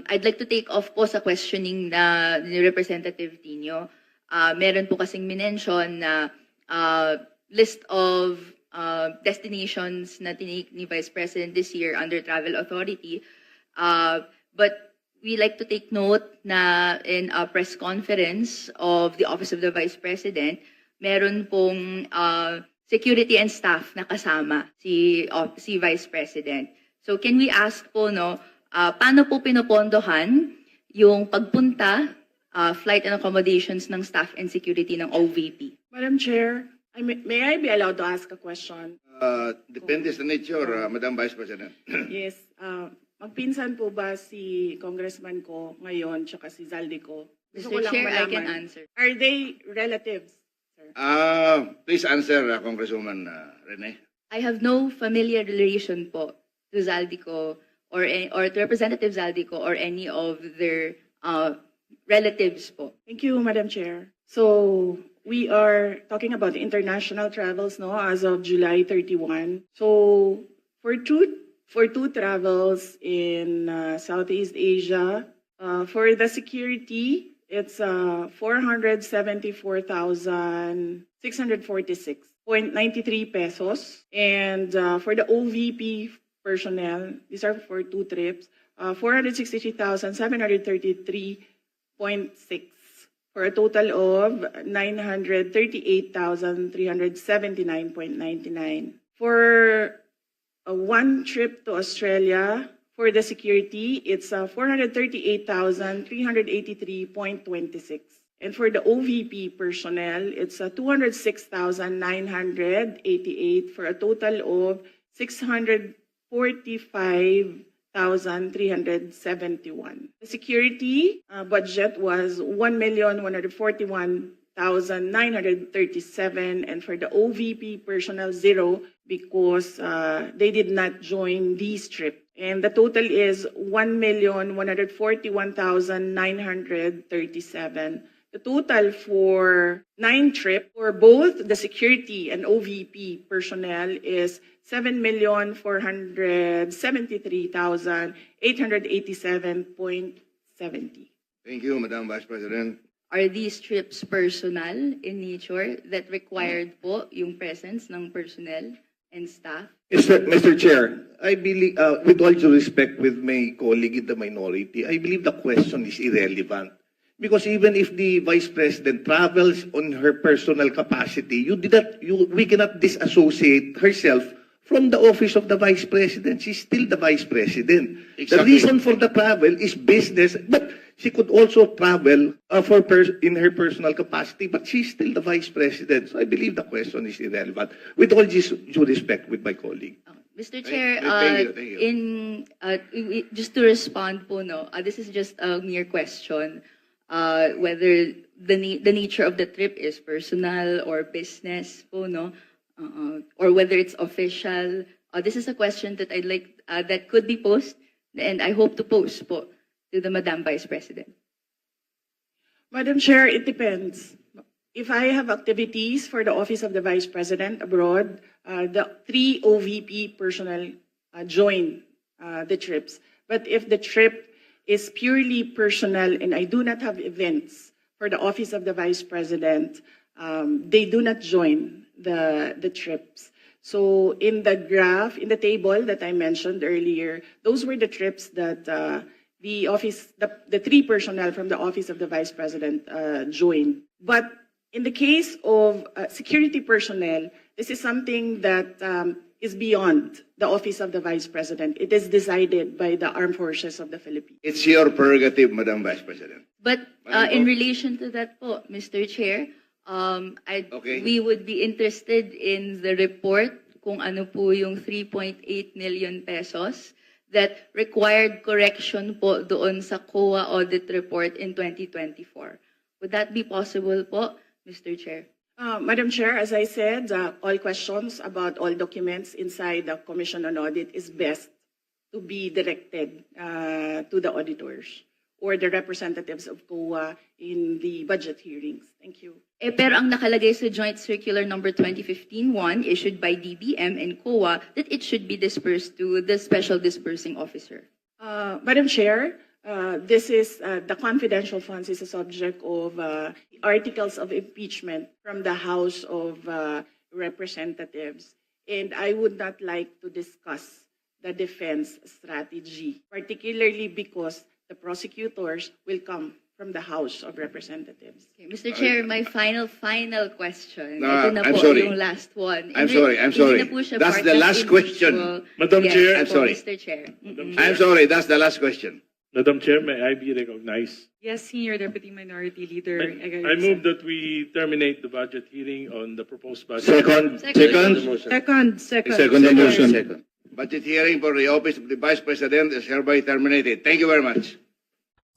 I'd like to take off po sa questioning na ni Representative Tino. Meron po kasing minention na list of destinations na tinake ni Vice President this year under Travel Authority. But we like to take note na in a press conference of the Office of the Vice President, meron pong security and staff na kasama si Vice President. So can we ask po, no, paano po pinopondohan yung pagpunta, flight and accommodations ng staff and security ng OVP? Madam Chair, may I be allowed to ask a question? Depende sa nature, Madam Vice President. Yes. Magpinsan po ba si Congressman ko ngayon tsaka si Zaldi ko? Gusto ko Mr. lang Chair, I can malaman. answer. Are they relatives, sir? Please answer, Congresswoman Rene. I have no familiar relation po to Zaldico or to Representative Zaldico or any of their relatives po. Thank you, Madam Chair. So, we are talking about international travels, no, as of July 31. So, for two travels in Southeast Asia, for the security, it's 474,646.93 pesos. And for the OVP personnel, these are for two trips, 463,733.6 for a total of 938,379.99. For one trip to Australia, for the security, it's 438,383.26. And for the OVP personnel, it's 206,988 for a total of 645,371. The security budget was 1,141,937, and for the OVP personnel, 0, because they did not join these trips. And the total is 1,141,937. The total for 9 trips for both the security and OVP personnel is 7,473,887.70. Thank you, Madam Vice President. Are these trips personal in nature that required po yung presence ng personnel and staff? Mr. Chair, I believe, with all due respect with my colleague in the minority, I believe the question is irrelevant. Because even if the Vice President travels on her personal capacity, we cannot disassociate herself from the office of the Vice President. She's still the Vice President. Exactly. The reason for the travel is business, but she could also travel in her personal capacity, but she's still the Vice President. So I believe the question is irrelevant. With all due respect with my colleague. Mr. Chair, Thank you. just to respond po, no, this is just a mere question. Whether the nature of the trip is personal or business po, no, or whether it's official. This is a question that I'd like that could be posed, and I hope to post po to the Madam Vice President. Madam Chair, it depends. If I have activities for the Office of the Vice President abroad, the 3 OVP personnel join the trips. But if the trip is purely personal and I do not have events for the Office of the Vice President, they do not join the trips. So in the graph, in the table that I mentioned earlier, those were the trips that the 3 personnel from the Office of the Vice President joined. But in the case of security personnel, this is something that is beyond the Office of the Vice President. It is decided by the Armed Forces of the Philippines. It's your prerogative, Madam Vice President. But Madam in Po. relation to that po, Mr. Chair, Okay. we would be interested in the report kung ano po yung 3.8 million pesos that required correction po doon sa COA audit report in 2024. Would that be possible po, Mr. Chair? Madam Chair, as I said, all questions about all documents inside the Commission on Audit is best to be directed to the auditors or the representatives of COA in the budget hearings. Thank you. Pero ang nakalagay sa Joint Circular Number 2015-1 issued by DBM and COA that it should be dispersed to the Special Dispersing Officer. Madam Chair, this is the confidential funds is a subject of articles of impeachment from the House of Representatives, and I would not like to discuss the defense strategy, particularly because the prosecutors will come from the House of Representatives. Okay, Mr. Chair, my final question. No, Ito na I'm po sorry. yung last one. I'm sorry. Hindi na po siya That's part the of last question. individual- Madam Yes, Chair, I'm po, sorry. Mr. Chair. I'm sorry, that's the last question. Madam Chair, may I be recognized? Yes, Senior Deputy Minority Leader. I move that we terminate the budget hearing on the proposed budget. Second. Second the motion. Budget hearing for the office of the Vice President is hereby terminated. Thank you very much.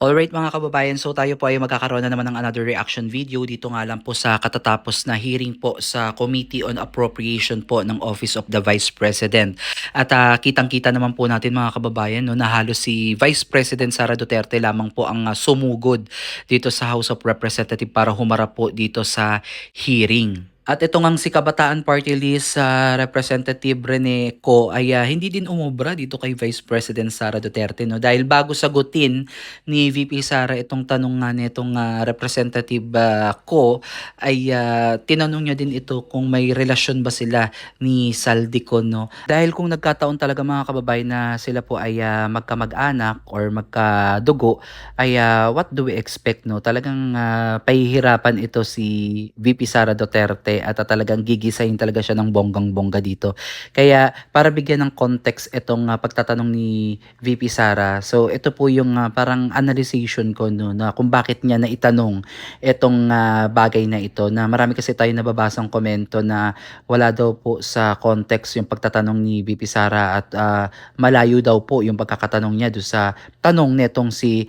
Alright mga kababayan, so tayo po ay magkakaroon na naman ng another reaction video dito nga lang po sa katatapos na hearing po sa Committee on Appropriation po ng Office of the Vice President. At kitang-kita naman po natin mga kababayan no, na halos si Vice President Sara Duterte lamang po ang sumugod dito sa House of Representatives para humarap po dito sa hearing. At ito ngang si Kabataan Party List Representative Rene Co ay hindi din umubra dito kay Vice President Sara Duterte no dahil bago sagutin ni VP Sara itong tanong nga nitong Representative Co ay tinanong niya din ito kung may relasyon ba sila ni Saldico no dahil kung nagkataon talaga mga kababayan na sila po ay magkamag-anak or magkadugo ay what do we expect no talagang pahihirapan ito si VP Sara Duterte at talagang gigisahin talaga siya ng bonggang-bongga dito. Kaya para bigyan ng context itong pagtatanong ni VP Sara, so ito po yung parang analyzation ko no, na kung bakit niya naitanong itong bagay na ito na marami kasi tayo nababasang komento na wala daw po sa context yung pagtatanong ni VP Sara at malayo daw po yung pagkakatanong niya do sa tanong netong si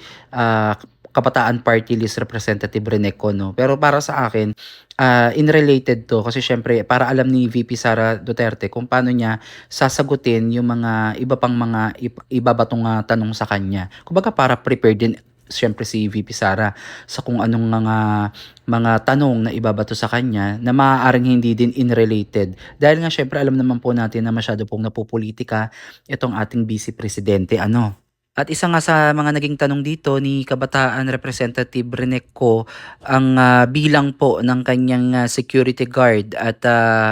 Kabataan Party List Representative Rene Co, no? Pero para sa akin, in-related to kasi syempre para alam ni VP Sara Duterte kung paano niya sasagutin yung mga iba pang mga ibabatong tanong sa kanya. Kumbaga para prepared din syempre si VP Sara sa kung anong mga tanong na ibabato sa kanya na maaaring hindi din in-related. Dahil nga syempre alam naman po natin na masyado pong napupolitika itong ating Vice Presidente. At isa nga sa mga naging tanong dito ni Kabataan Representative Rene Co ang bilang po ng kanyang security guard at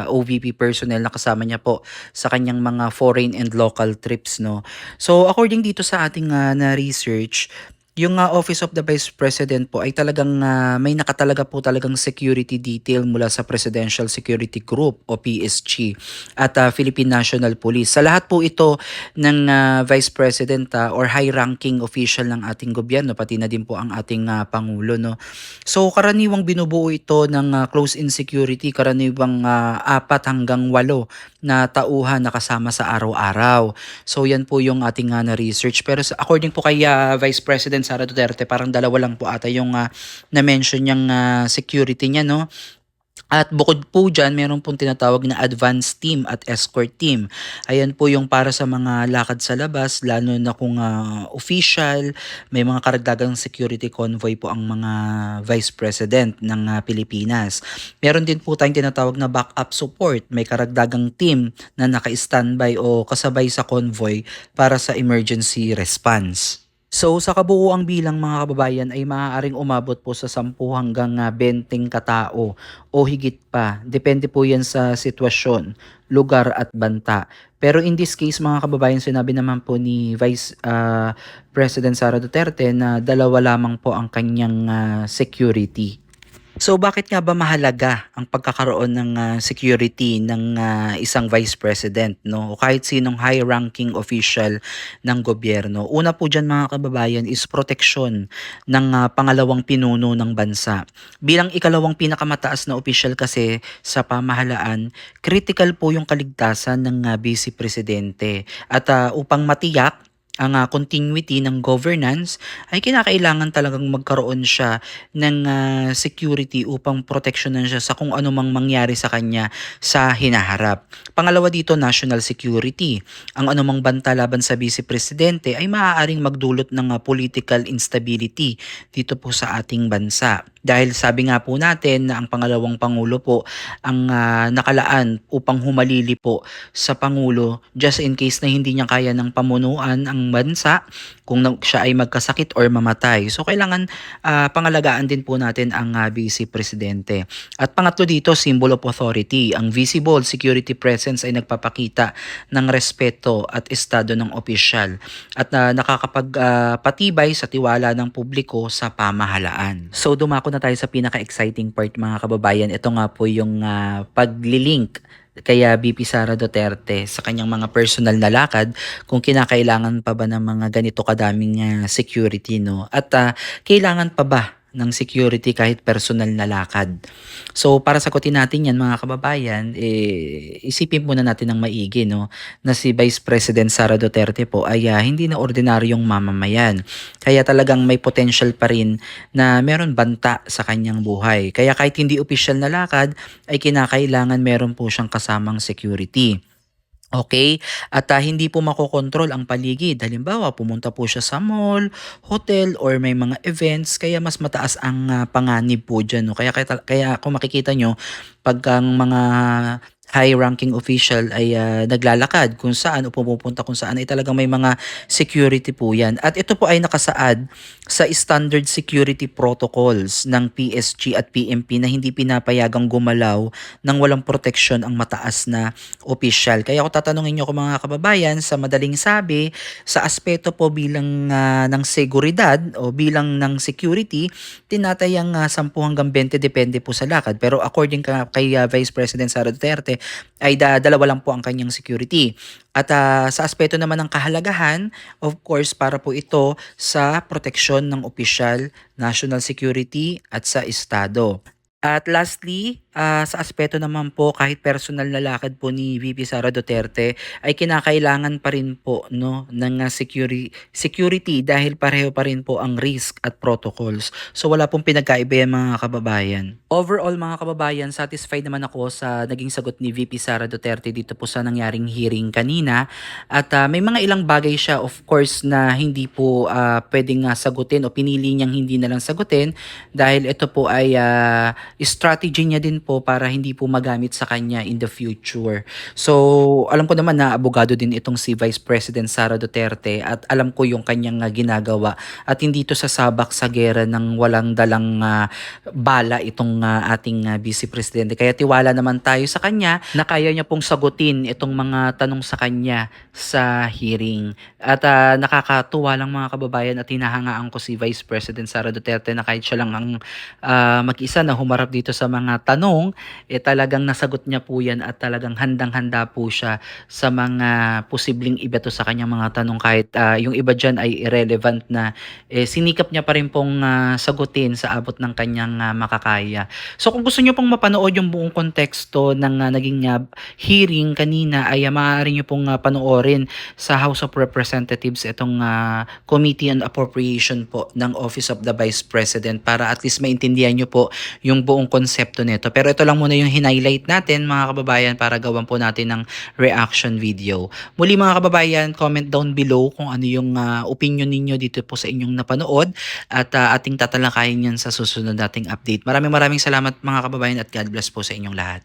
OVP personnel na kasama niya po sa kanyang mga foreign and local trips no. So according dito sa ating na research, yung Office of the Vice President po ay talagang may nakatalaga po talagang security detail mula sa Presidential Security Group o PSG at Philippine National Police. Sa lahat po ito ng Vice President or high-ranking official ng ating gobyerno, pati na din po ang ating Pangulo. No? So karaniwang binubuo ito ng close-in security, karaniwang 4 hanggang 8 na tauhan na kasama sa araw-araw. So yan po yung ating na-research. Pero according po kay Vice President Sara Duterte, parang 2 lang po ata yung na-mention niyang security niya, no? At bukod po dyan, meron pong tinatawag na advance team at escort team. Ayan po yung para sa mga lakad sa labas, lalo na kung official, may mga karagdagang security convoy po ang mga Vice President ng Pilipinas. Meron din po tayong tinatawag na backup support. May karagdagang team na naka-standby o kasabay sa convoy para sa emergency response. So sa kabuuang bilang mga kababayan ay maaaring umabot po sa 10 hanggang 20 katao o higit pa. Depende po yan sa sitwasyon, lugar at banta. Pero in this case mga kababayan, sinabi naman po ni Vice President Sara Duterte na 2 lamang po ang kanyang security. So bakit nga ba mahalaga ang pagkakaroon ng security ng isang Vice President, no? O kahit sinong high-ranking official ng gobyerno? Una po dyan mga kababayan is proteksyon ng pangalawang pinuno ng bansa. Bilang ikalawang pinakamataas na official kasi sa pamahalaan, critical po yung kaligtasan ng Vice Presidente. At upang matiyak ang continuity ng governance ay kinakailangan talagang magkaroon siya ng security upang proteksyonan siya sa kung ano mang mangyari sa kanya sa hinaharap. Pangalawa dito, national security. Ang anumang banta laban sa Vice Presidente ay maaaring magdulot ng political instability dito po sa ating bansa. Dahil sabi nga po natin na ang pangalawang Pangulo po ang nakalaan upang humalili po sa Pangulo just in case na hindi niya kaya ng pamunuan ang ng bansa kung siya ay magkasakit or mamatay. So kailangan pangalagaan din po natin ang Vice Presidente. At pangatlo dito, symbol of authority. Ang visible security presence ay nagpapakita ng respeto at estado ng opisyal at nakakapagpatibay sa tiwala ng publiko sa pamahalaan. So dumako na tayo sa pinaka-exciting part mga kababayan. Ito nga po yung paglilink kaya VP Sara Duterte sa kanyang mga personal na lakad kung kinakailangan pa ba ng mga ganito kadaming security, no? At kailangan pa ba ng security kahit personal na lakad? So para sagutin natin yan mga kababayan, isipin muna natin ng maigi, no, na si Vice President Sara Duterte po ay hindi na ordinaryong mamamayan. Kaya talagang may potential pa rin na meron banta sa kanyang buhay. Kaya kahit hindi opisyal na lakad ay kinakailangan meron po siyang kasamang security. Okay? At hindi po makokontrol ang paligid. Halimbawa, pumunta po siya sa mall, hotel, or may mga events, kaya mas mataas ang panganib po dyan. No? Kaya kung makikita nyo, pag ang mga high-ranking official ay naglalakad kung saan o pumupunta kung saan ay talagang may mga security po yan. At ito po ay nakasaad sa standard security protocols ng PSG at PNP na hindi pinapayagang gumalaw ng walang proteksyon ang mataas na opisyal. Kaya kung tatanungin nyo ko mga kababayan, sa madaling sabi, sa aspeto po bilang ng seguridad o bilang ng security, tinatayang 10 hanggang 20 depende po sa lakad. Pero according kay Vice President Sara Duterte, ay dalawa lang po ang kanyang security. At sa aspeto naman ng kahalagahan, of course, para po ito sa proteksyon ng opisyal, national security at sa estado. At lastly, sa aspeto naman po kahit personal na lakad po ni VP Sara Duterte ay kinakailangan pa rin po, no, ng security dahil pareho pa rin po ang risk at protocols. So wala pong pinagkaiba yan mga kababayan. Overall mga kababayan, satisfied naman ako sa naging sagot ni VP Sara Duterte dito po sa nangyaring hearing kanina. At may mga ilang bagay siya of course na hindi po pwedeng sagutin o pinili niyang hindi na lang sagutin dahil ito po ay strategy niya din po para hindi po magamit sa kanya in the future. So, alam ko naman na abogado din itong si Vice President Sara Duterte at alam ko yung kanyang ginagawa at hindi to sasabak sa gera ng walang dalang bala itong ating Vice Presidente. Kaya tiwala naman tayo sa kanya na kaya niya pong sagutin itong mga tanong sa kanya sa hearing. At nakakatuwa lang mga kababayan at hinahangaan ko si Vice President Sara Duterte na kahit siya lang ang mag-isa na humarap dito sa mga tanong, talagang nasagot niya po yan at talagang handang-handa po siya sa mga posibleng ibato sa kanyang mga tanong kahit yung iba dyan ay irrelevant na sinikap niya pa rin pong sagutin sa abot ng kanyang makakaya. So kung gusto niyo pong mapanood yung buong konteksto ng naging hearing kanina ay maaari niyo pong panoorin sa House of Representatives itong Committee on Appropriation po ng Office of the Vice President para at least maintindihan niyo po yung buong konsepto nito. Pero ito lang muna yung highlight natin mga kababayan para gawan po natin ng reaction video. Muli mga kababayan, comment down below kung ano yung opinion ninyo dito po sa inyong napanood at ating tatalakayin yan sa susunod nating update. Maraming salamat mga kababayan at God bless po sa inyong lahat.